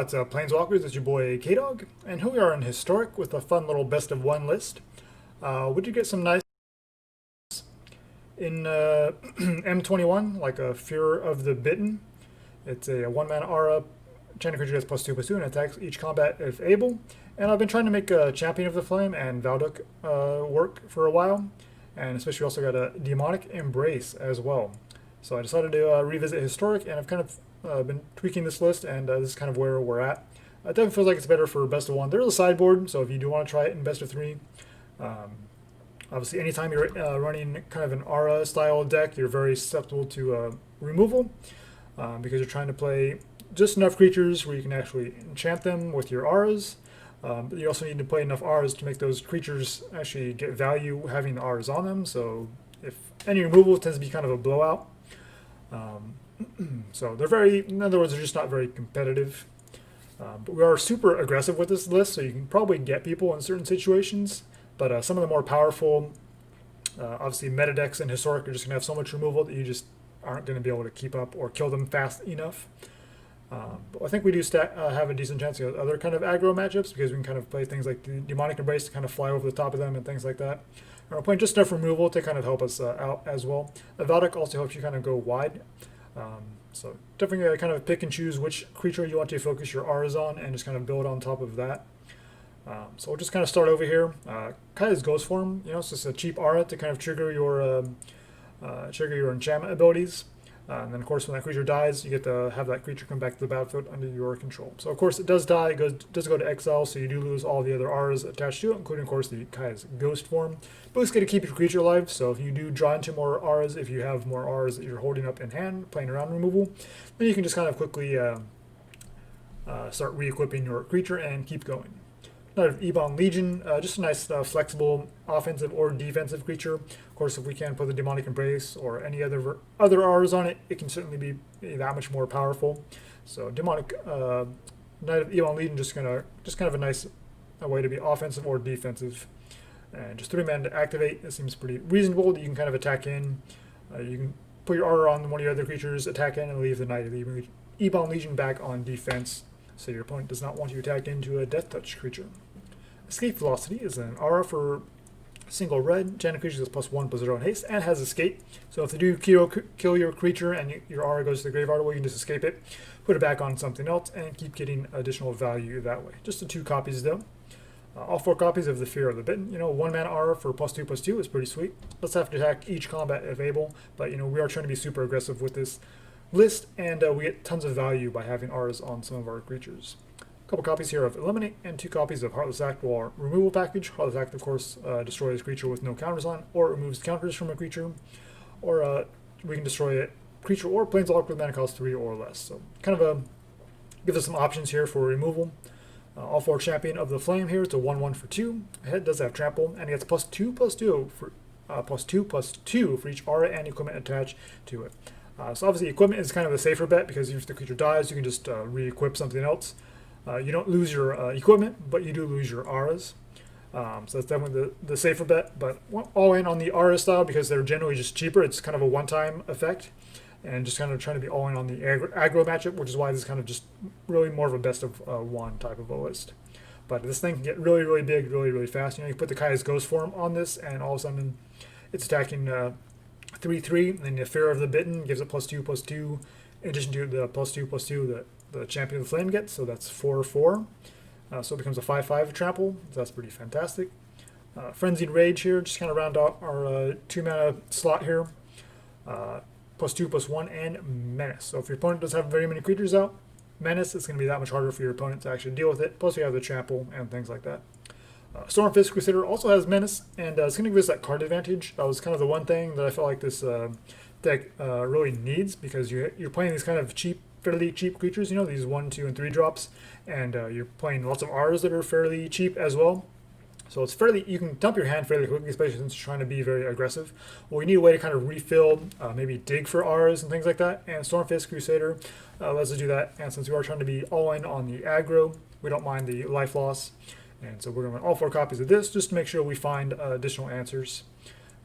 it's Planeswalkers. It's your boy K-Dog, and here we are in Historic with a fun little best of one list. We did get some nice in M21, like a Furor of the Bitten. It's a 1-mana aura, enchanted creature gets +2/+2 and attacks each combat if able. And I've been trying to make a Champion of the Flame and Valduk work for a while, and especially also got a Demonic Embrace as well. So I decided to revisit Historic, and I've kind of been tweaking this list, and this is kind of where we're at. It definitely feels like it's better for best of one. There's a sideboard, so if you do want to try it in best of three, obviously anytime you're running kind of an aura style deck, you're very susceptible to removal because you're trying to play just enough creatures where you can actually enchant them with your auras. But you also need to play enough auras to make those creatures actually get value having the auras on them. So if any removal tends to be kind of a blowout. So they're very, in other words, they're just not very competitive. But we are super aggressive with this list, so you can probably get people in certain situations. But some of the more powerful, obviously meta decks and Historic are just going to have so much removal that you just aren't going to be able to keep up or kill them fast enough. But I think we do have a decent chance of other kind of aggro matchups because we can kind of play things like the Demonic Embrace to kind of fly over the top of them and things like that. And we're playing just enough removal to kind of help us out as well. The Valduk also helps you kind of go wide. So definitely kind of pick and choose which creature you want to focus your auras on and just kind of build on top of that. So we'll just kind of start over here. Kaya's Ghostform, it's just a cheap aura to kind of trigger your enchantment abilities. And then, of course, when that creature dies, you get to have that creature come back to the battlefield under your control. So, of course, it does die. It does go to exile, so you do lose all the other auras attached to it, including, of course, the Kaya's Ghostform. But it's going to keep your creature alive, so if you do draw into more auras, if you have more auras that you're holding up in hand, playing around removal, then you can just kind of quickly start re-equipping your creature and keep going. Another Ebon Legion, just a nice flexible offensive or defensive creature. Of course, if we can put the Demonic Embrace or any other auras on it, it can certainly be that much more powerful. So Demonic Knight of Ebon Legion just kind of a nice way to be offensive or defensive. And just 3 mana to activate. It seems pretty reasonable that you can kind of attack in. You can put your aura on one of your other creatures, attack in, and leave the Knight of Ebon Legion back on defense, so your opponent does not want you to attack into a Death Touch creature. Escape Velocity is an aura for single red. Enchanted creature is +1/+0 in haste and has escape. So if they do kill your creature and your aura goes to the graveyard, well, you can just escape it, put it back on something else, and keep getting additional value that way. Just the 2 copies though. All 4 copies of the Fear of the Bitten. 1 mana aura for +2/+2 is pretty sweet. Let's have to attack each combat if able, but we are trying to be super aggressive with this list, and we get tons of value by having auras on some of our creatures. A couple copies here of Eliminate and 2 copies of Heartless Act or Removal Package. Heartless Act, of course, destroys a creature with no counters on, or removes counters from a creature, or we can destroy a creature or planeswalker with mana cost 3 or less. So kind of gives us some options here for removal. All 4 Champion of the Flame here. It's a 1/1 for 2. It does have trample, and it gets +2/+2 for +2/+2 for each aura and equipment attached to it. So obviously equipment is kind of a safer bet because if the creature dies, you can just re-equip something else. You don't lose your equipment, but you do lose your auras. So that's definitely the safer bet. But all in on the aura style because they're generally just cheaper. It's kind of a one-time effect. And just kind of trying to be all in on the aggro matchup, which is why this is kind of just really more of a best of one type of a list. But this thing can get really, really big, really, really fast. You put the Kaya's Ghostform on this, and all of a sudden it's attacking 3/3, and then the Fear of the Bitten gives it +2/+2, in addition to the +2/+2 that the Champion of the Flame gets, so that's 4/4. So it becomes a 5/5 trample, so that's pretty fantastic. Frenzied Rage here, just kind of round out our 2 mana slot here. +2/+1 and Menace. So if your opponent doesn't have very many creatures out, Menace, it's going to be that much harder for your opponent to actually deal with it. Plus you have the trample and things like that. Stormfist Crusader also has Menace, and it's going to give us that card advantage. That was kind of the one thing that I felt like this deck really needs, because you're playing these kind of fairly cheap creatures, these 1, 2, and 3 drops, and you're playing lots of auras that are fairly cheap as well. So it's you can dump your hand fairly quickly, especially since you're trying to be very aggressive. Well, you need a way to kind of refill, maybe dig for auras and things like that, and Stormfist Crusader lets us do that. And since we are trying to be all in on the aggro, we don't mind the life loss. And so we're going to run all 4 copies of this just to make sure we find additional answers.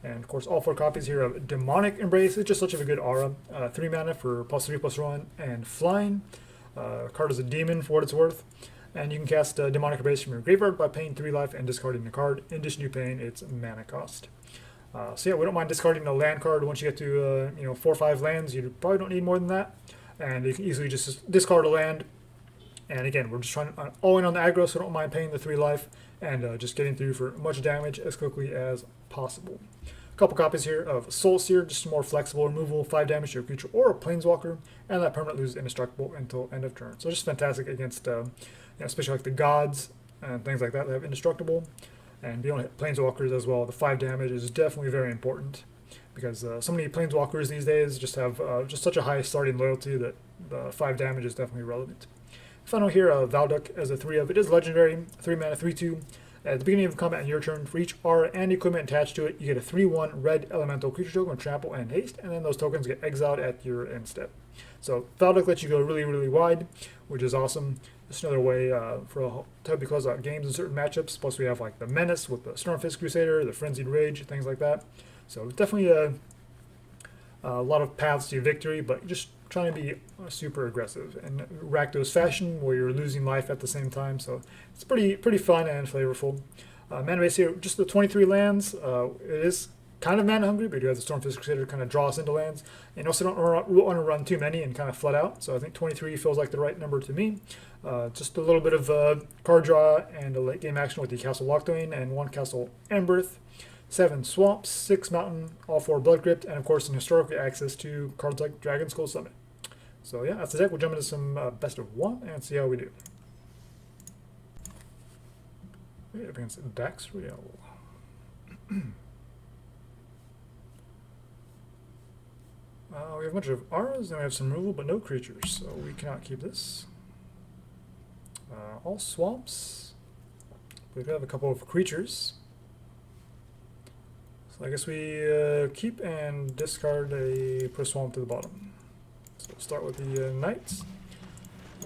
And of course, all 4 copies here of Demonic Embrace. It's just such a good aura. 3 mana for +3/+1 and flying. Card is a demon for what it's worth. And you can cast Demonic Erase from your graveyard by paying 3 life and discarding a card, in addition to paying its mana cost. So yeah, we don't mind discarding a land card once you get to 4 or 5 lands. You probably don't need more than that. And you can easily just discard a land. And again, we're just trying to all in on the aggro, so don't mind paying the 3 life and just getting through for much damage as quickly as possible. A couple copies here of Soul Sear, just more flexible removal, 5 damage to a creature or a planeswalker, and that permanent loses indestructible until end of turn. So just fantastic against, especially like the gods and things like that have indestructible. And beyond planeswalkers as well, the 5 damage is definitely very important because so many planeswalkers these days just have just such a high starting loyalty that the 5 damage is definitely relevant. Final here, Valduk as a 3-of. It is legendary, 3 mana, 3/2. At the beginning of combat in your turn, for each R and equipment attached to it, you get a 3/1 red elemental creature token with trample and haste, and then those tokens get exiled at your end step. So Valduk lets you go really, really wide, which is awesome. Just another way to help you close out games in certain matchups. Plus, we have like the Menace with the Stormfist Crusader, the Frenzied Rage, things like that. So definitely a lot of paths to victory, but just trying to be super aggressive and Rakdos fashion where you're losing life at the same time. So it's pretty fun and flavorful. Mana base here, just the 23 lands. It is kind of mana hungry, but you have the Stormfist Crusader to kind of draw us into lands. And also don't want to run too many and kind of flood out. So I think 23 feels like the right number to me. Just a little bit of card draw and a late game action with the Castle Locthwain and 1 Castle Embereth. 7 Swamps, 6 Mountain, all 4 Blood Crypt, and of course, some historical access to cards like Dragonskull Summit. So yeah, that's the deck. We'll jump into some best of 1 and see how we do. Against Davriel. We have a bunch of auras, and we have some removal, but no creatures, so we cannot keep this. All swamps. We do have a couple of creatures. So I guess we keep and discard put a swamp to the bottom. So we'll start with the Knights.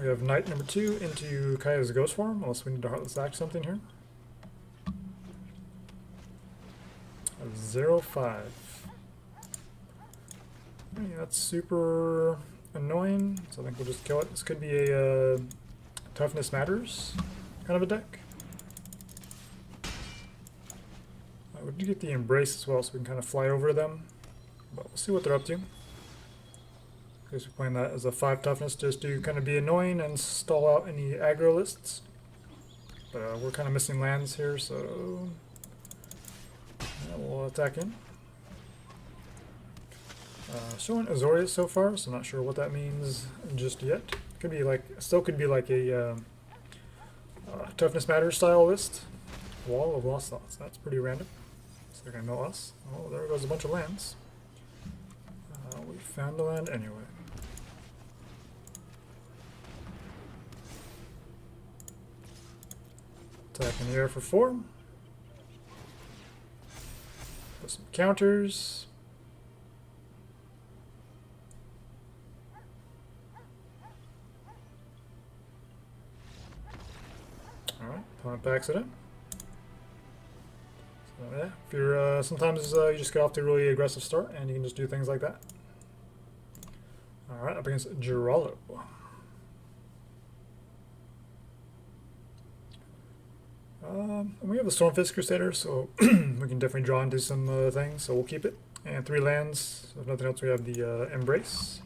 We have Knight number 2 into Kaya's Ghostform, unless we need to Heartless Act something here. 0/5. That's super annoying, so I think we'll just kill it. This could be a Toughness Matters kind of a deck. We do get the Embrace as well, so we can kind of fly over them. But we'll see what they're up to. I guess we're playing that as a 5 toughness just to kind of be annoying and stall out any aggro lists. But we're kind of missing lands here, so yeah, we'll attack in. Showing Azorius so far, so I'm not sure what that means just yet. Could be like, still could be like a Toughness Matters style list. Wall of Lost Thoughts. That's pretty random. So they're going to mill us. Oh, there goes a bunch of lands. We found a land anyway. Attack in the air for 4. Put some counters. Alright, opponent backs it in. So yeah, if you're sometimes you just get off to a really aggressive start and you can just do things like that. Alright, up against Girallo. We have the Stormfist Crusader, so we can definitely draw into some things, so we'll keep it. And 3 lands, so if nothing else we have the Embrace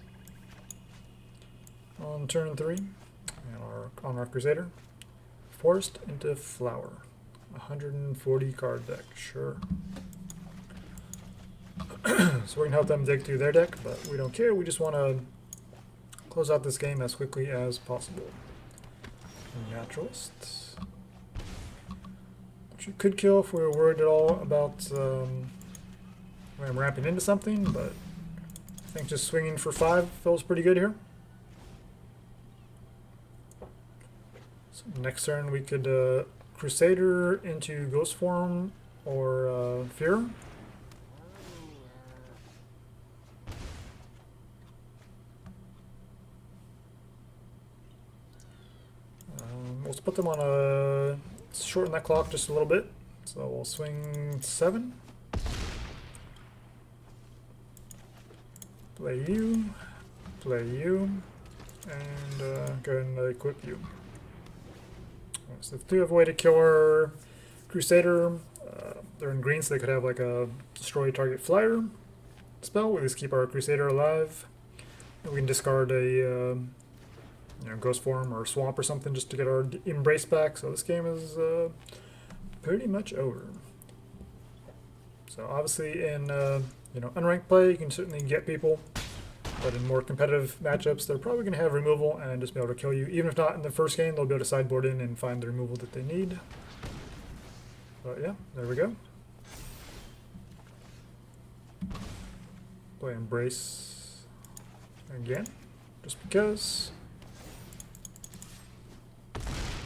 on turn 3, and on our Crusader. Forest into Flower. 140 card deck, sure. So we can help them dig through their deck, but we don't care. We just want to close out this game as quickly as possible. Naturalist. Which we could kill if we were worried at all about I'm ramping into something, but I think just swinging for 5 feels pretty good here. So next turn we could Crusader into Ghostform or Furor. Let's put them on a shorten that clock just a little bit. So we'll swing 7. Play you. Play you. and go ahead and equip you. So if they have a way to kill our Crusader, they're in green, so they could have like a destroy target flyer spell. We just keep our Crusader alive. And we can discard a Ghostform or Swamp or something just to get our Embrace back. So this game is pretty much over. So obviously in unranked play, you can certainly get people, but in more competitive matchups, they're probably going to have removal and just be able to kill you. Even if not in the first game, they'll be able to sideboard in and find the removal that they need. But yeah, there we go. Play Embrace again, just because.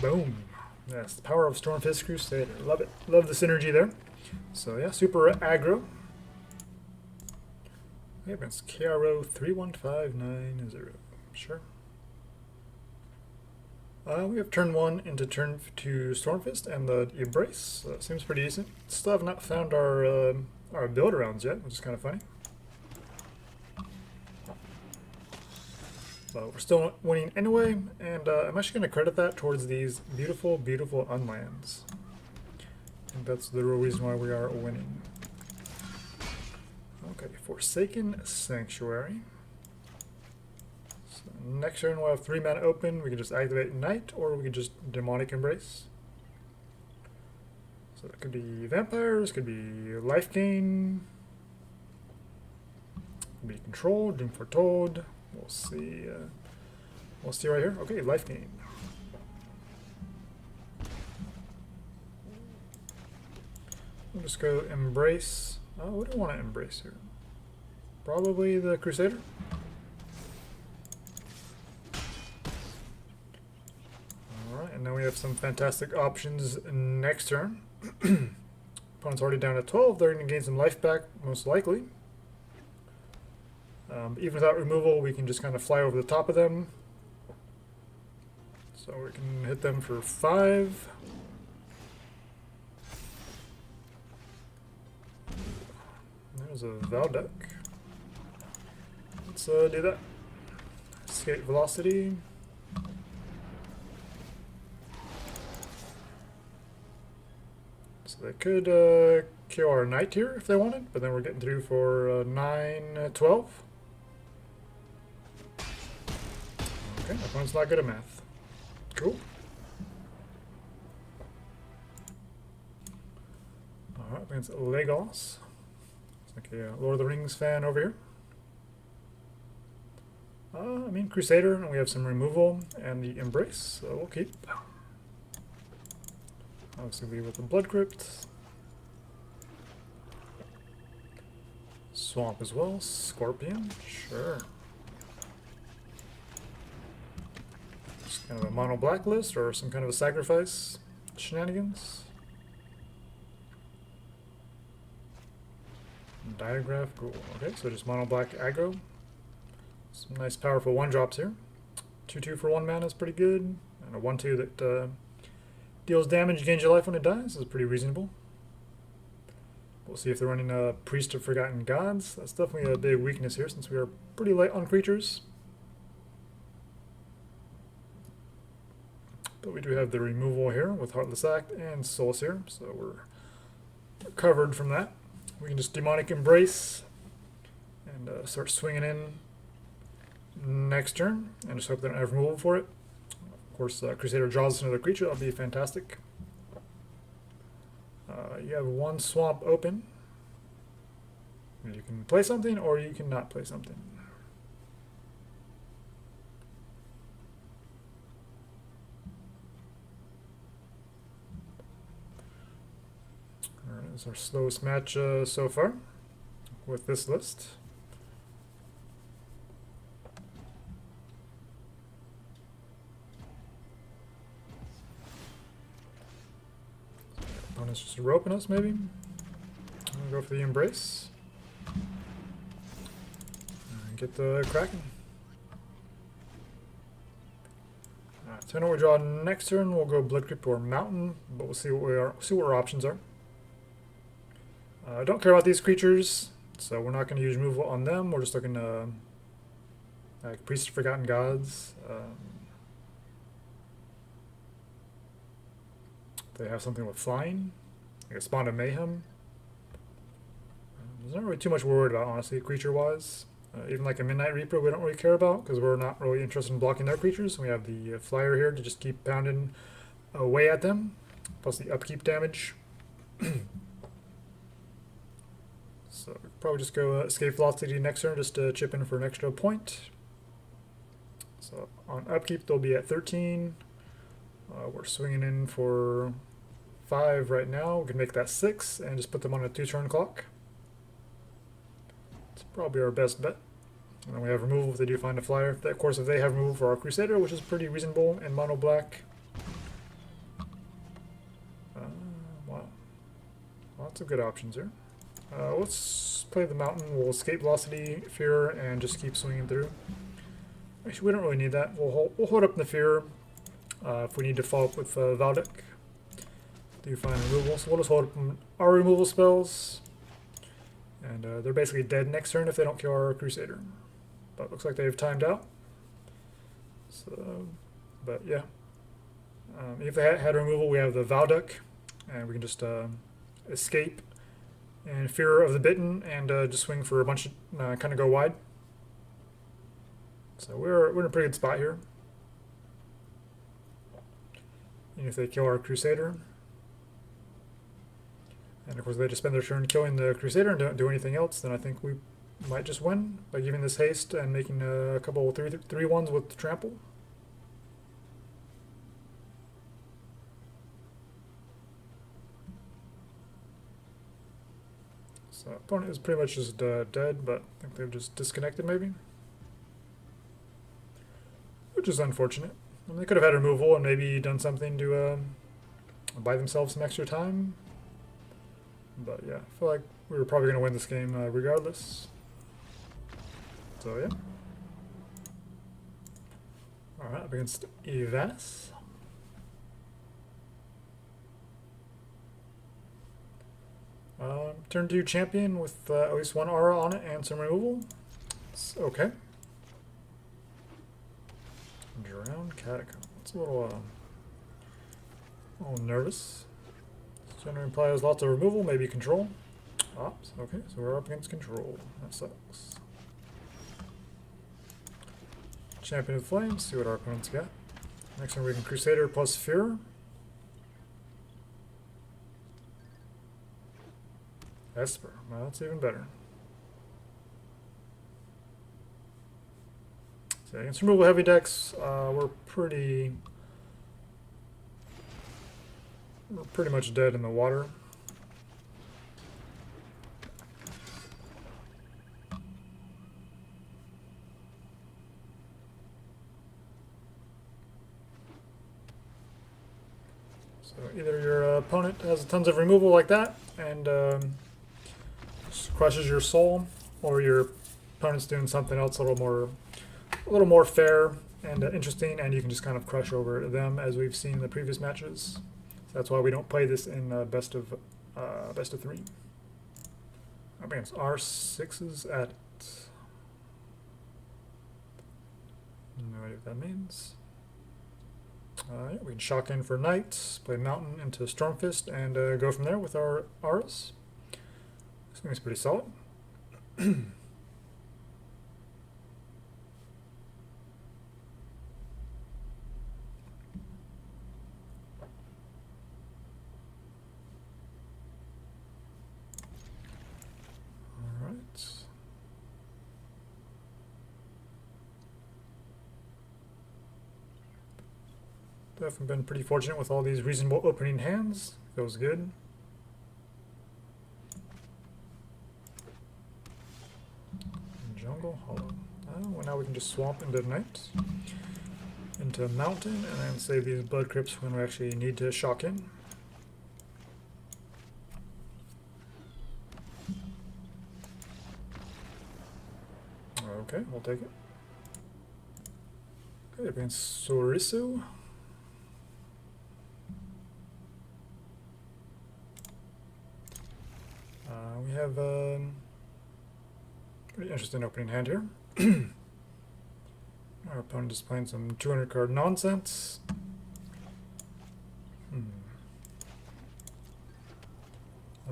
Boom. Yes, the power of Stormfist Crusader. Love it. Love the synergy there. So yeah, super aggro. Against KRO 31590. Sure. We have turn 1 into turn 2 Stormfist and the Embrace. So that seems pretty decent. Still have not found our build arounds yet, which is kind of funny. But we're still winning anyway, and I'm actually going to credit that towards these beautiful, beautiful unlands. I think that's the real reason why we are winning. Okay, Forsaken Sanctuary. So next turn we'll have 3 mana open. We can just activate Knight, or we can just Demonic Embrace. So that could be Vampires, could be Life Gain, could be Control, Doom Foretold. We'll see. We'll see right here. Okay, Life Gain. We'll just go Embrace. What do I want to embrace here? Probably the Crusader. Alright, and then we have some fantastic options next turn. Opponent's already down at 12. They're going to gain some life back, most likely. Even without removal, we can just kind of fly over the top of them. So we can hit them for 5. There's a Valduk. Let's do that. Escape velocity. So they could kill our Knight here if they wanted, but then we're getting through for 9, 12. Okay, my opponent's not good at math. Cool. Alright, against Legos. It's like a Lord of the Rings fan over here. I mean Crusader, and we have some removal and the Embrace, so we'll keep. Obviously we with the Blood Crypt. Swamp as well, Scorpion, sure. Just kind of a mono blacklist or some kind of a sacrifice shenanigans. Diagraph, cool. Okay, so just mono black aggro. Some nice powerful 1-drops here. 2/2 for 1 mana is pretty good. And a 1/2 that deals damage, gains your life when it dies is pretty reasonable. We'll see if they're running a Priest of Forgotten Gods. That's definitely a big weakness here since we are pretty light on creatures. But we do have the removal here with Heartless Act and Soul Sear, so we're covered from that. We can just Demonic Embrace and start swinging in next turn and just hope they don't have removal for it. Of course, Crusader draws us another creature. That'll be fantastic. You have 1 swamp open. You can play something or you cannot play something. Alright, this is our slowest match so far with this list. Opponent's just roping us, maybe. I'm gonna go for the Embrace. And get the Kraken. Alright, so I know we draw next turn. We'll go Blood Crypt or Mountain, but we'll see what our options are. I don't care about these creatures, so we're not going to use removal on them. We're just looking to like Priest of Forgotten Gods. They have something with flying, like a Spawn of Mayhem. There's not really too much worried about, honestly, creature-wise. Even like a Midnight Reaper we don't really care about because we're not really interested in blocking their creatures. We have the flyer here to just keep pounding away at them, plus the upkeep damage. So probably just go Escape Velocity next turn just to chip in for an extra point. So on upkeep they'll be at 13. We're swinging in for 5 right now. We can make that 6 and just put them on a 2-turn clock. It's probably our best bet. And then we have removal if they do find a flyer. Of course, if they have removal for our Crusader, which is pretty reasonable in mono black. Wow. Lots of good options here. Let's play the mountain. We'll escape Velocity, Furor, and just keep swinging through. Actually, we don't really need that. We'll hold up in the Furor if we need to follow up with Valduk. Do find removal, so we'll just hold up our removal spells. And they're basically dead next turn if they don't kill our Crusader. But looks like they've timed out. So, but yeah. If they had removal, we have the Valduk, and we can just escape and Fear of the Bitten, and just swing for a bunch of kind of go wide. So we're in a pretty good spot here. And if they kill our Crusader, and of course they just spend their turn killing the Crusader and don't do anything else, then I think we might just win by giving this haste and making a couple 3/1s with trample. So opponent is pretty much just dead, but I think they've just disconnected maybe, which is unfortunate. I mean, they could have had removal and maybe done something to buy themselves some extra time. But yeah, I feel like we were probably going to win this game regardless. So yeah. Alright, up against Evas. Turn 2 champion with at least 1 aura on it and some removal. It's okay. Drowned Catacomb. It's a little nervous. Generally implies lots of removal, maybe control. Ops. Okay, so we're up against control. That sucks. Champion of the Flames, see what our opponents got. Next one we can Crusader plus Fear. Esper, well that's even better. So against removal heavy decks, we're pretty much dead in the water. So either your opponent has tons of removal like that and just crushes your soul, or your opponent's doing something else a little more fair and interesting, and you can just kind of crush over them as we've seen in the previous matches. So that's why we don't play this in best of 3. Up against R6s at no idea what that means. Yeah, we can shock in for Knight, play Mountain into Stormfist, and go from there with our Rs. This thing is pretty solid. Definitely been pretty fortunate with all these reasonable opening hands. Feels good. Jungle Hollow. Well, now we can just swamp into Knight, into Mountain, and then save these Blood Crypts when we actually need to shock in. Okay, we'll take it. Okay, against Sorisu. We have a pretty interesting opening hand here. Our opponent is playing some 200 card nonsense.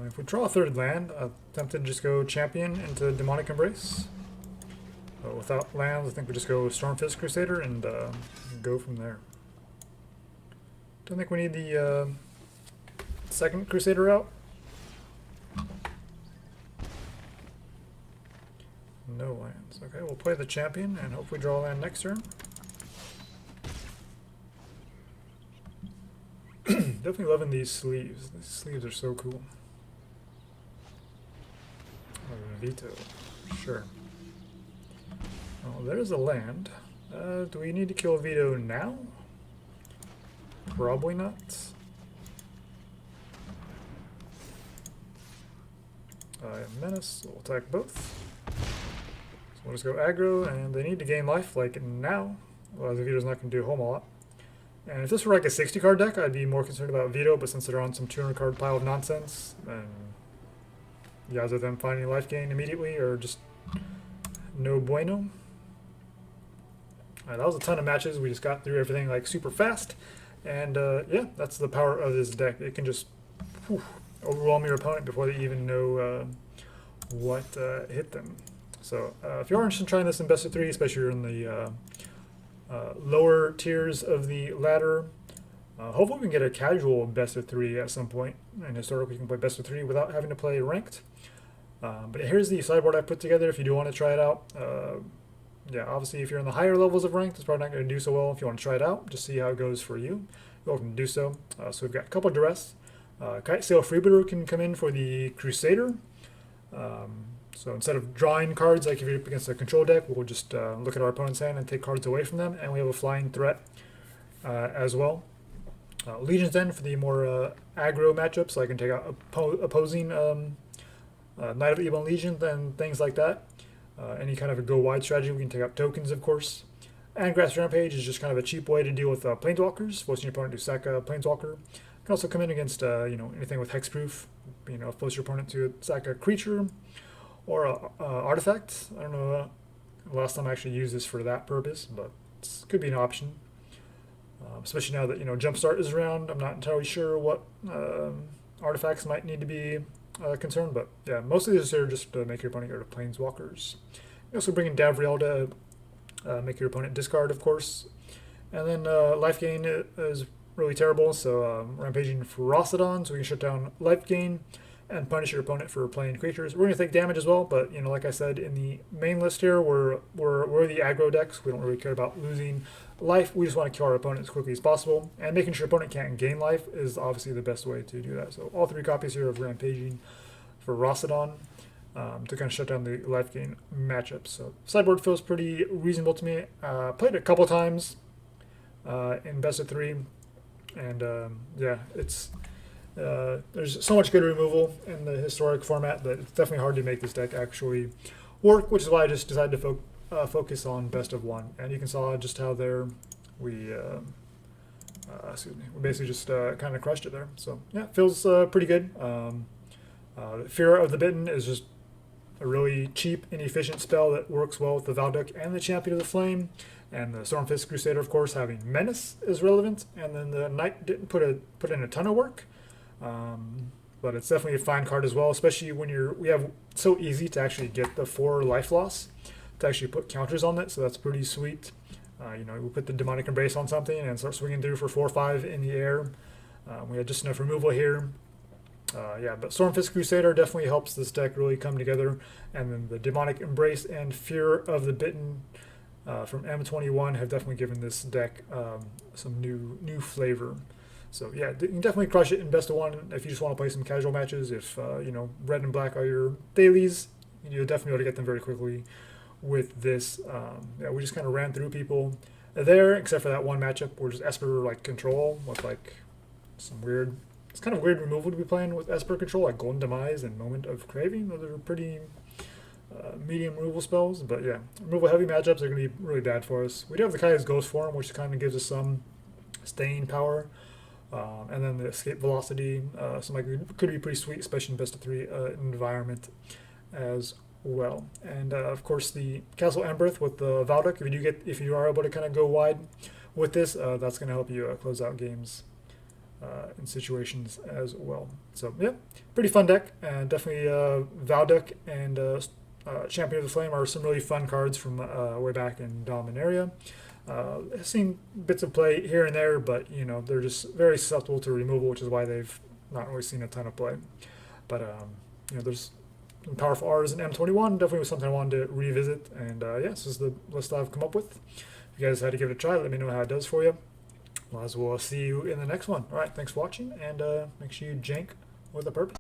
If we draw a third land, I'm tempted to just go Champion into Demonic Embrace. But without lands, I think we just go Stormfist Crusader and go from there. Don't think we need the second Crusader out. No lands. Okay, we'll play the Champion and hopefully draw a land next turn. Definitely loving these sleeves. These sleeves are so cool. Veto. Sure. Well, there's a land. Do we need to kill Veto now? Probably not. Menace. We'll attack both. So we'll just go aggro, and they need to gain life like now. Otherwise, Veto's not going to do a whole lot. And if this were like a 60 card deck, I'd be more concerned about Veto, but since they're on some 200 card pile of nonsense, then the odds of them finding life gain immediately are just no bueno. That was a ton of matches. We just got through everything like super fast. And yeah, that's the power of this deck. It can just overwhelm your opponent before they even know what hit them. So if you are interested in trying this in best of 3, especially in the lower tiers of the ladder, hopefully we can get a casual best of 3 at some point. And historically we can play best of 3 without having to play ranked. But here's the sideboard I put together if you do want to try it out. Yeah, obviously if you're in the higher levels of ranked, it's probably not going to do so well. If you want to try it out, just see how it goes for you. You're welcome to do so. So we've got a couple of Duress. Kitesail Freebooter can come in for the Crusader. So instead of drawing cards like if you're up against a control deck, we'll just look at our opponent's hand and take cards away from them. And we have a flying threat as well. Legion's End for the more aggro matchups, so I can take out opposing Knight of Ebon Legion and things like that. Any kind of a go wide strategy, we can take out tokens, of course. Angrath Rampage is just kind of a cheap way to deal with planeswalkers, forcing your opponent to sack a planeswalker. Can also come in against anything with hexproof, force your opponent to sack a creature or a artifact. I don't know the last time I actually used this for that purpose, but it could be an option. Especially now that Jumpstart is around, I'm not entirely sure what artifacts might need to be concerned, but yeah, most of these are just to make your opponent go to planeswalkers. You also bring in Davriel to make your opponent discard, of course, and then life gain is really terrible. So Rampaging Ferocidon, so we can shut down life gain and punish your opponent for playing creatures. We're going to take damage as well, but like I said in the main list here, we're the aggro decks. We don't really care about losing life. We just want to kill our opponent as quickly as possible, and making sure your opponent can't gain life is obviously the best way to do that. So all 3 copies here of Rampaging Ferocidon to kind of shut down the life gain matchups. So sideboard feels pretty reasonable to me. Played it a couple times in best of 3, and yeah, it's there's so much good removal in the historic format that it's definitely hard to make this deck actually work, which is why I just decided to focus on best of 1. And you can saw just how there we basically just kind of crushed it there. So yeah, it feels pretty good. Furor of the Bitten is just a really cheap and efficient spell that works well with the Valduk and the Champion of the Flame. And the Stormfist Crusader, of course, having Menace is relevant. And then the Knight didn't put in a ton of work. But it's definitely a fine card as well, especially when we have so easy to actually get the 4 life loss to actually put counters on it, so that's pretty sweet. We put the Demonic Embrace on something and start swinging through for 4 or 5 in the air. We had just enough removal here. Yeah, but Stormfist Crusader definitely helps this deck really come together, and then the Demonic Embrace and Fear of the Bitten from M21 have definitely given this deck some new flavor. So yeah, you can definitely crush it in best of 1 if you just want to play some casual matches. If red and black are your dailies, you'll definitely be able to get them very quickly with this. Yeah, we just kind of ran through people there, except for that one matchup where just Esper control with some weird. It's kind of weird removal to be playing with Esper control, like Golden Demise and Moment of Craving. Those are pretty medium removal spells, but yeah, removal heavy matchups are going to be really bad for us. We do have the Kaya's Ghostform, which kind of gives us some staying power. And then the escape velocity, could be pretty sweet, especially in best of 3 environment as well. And of course the Castle Embereth with the Valduk. If you are able to kind of go wide with this, that's going to help you close out games in situations as well. So yeah, pretty fun deck, and definitely Valduk and Champion of the Flame are some really fun cards from way back in Dominaria. I've seen bits of play here and there, but you know they're just very susceptible to removal, which is why they've not really seen a ton of play. But you know, there's some powerful R's in M21. Definitely was something I wanted to revisit, and yeah, this is the list I've come up with. If you guys had to give it a try, let me know how it does for you. Well, as we'll see you in the next one. All right, thanks for watching, and make sure you jank with a purpose.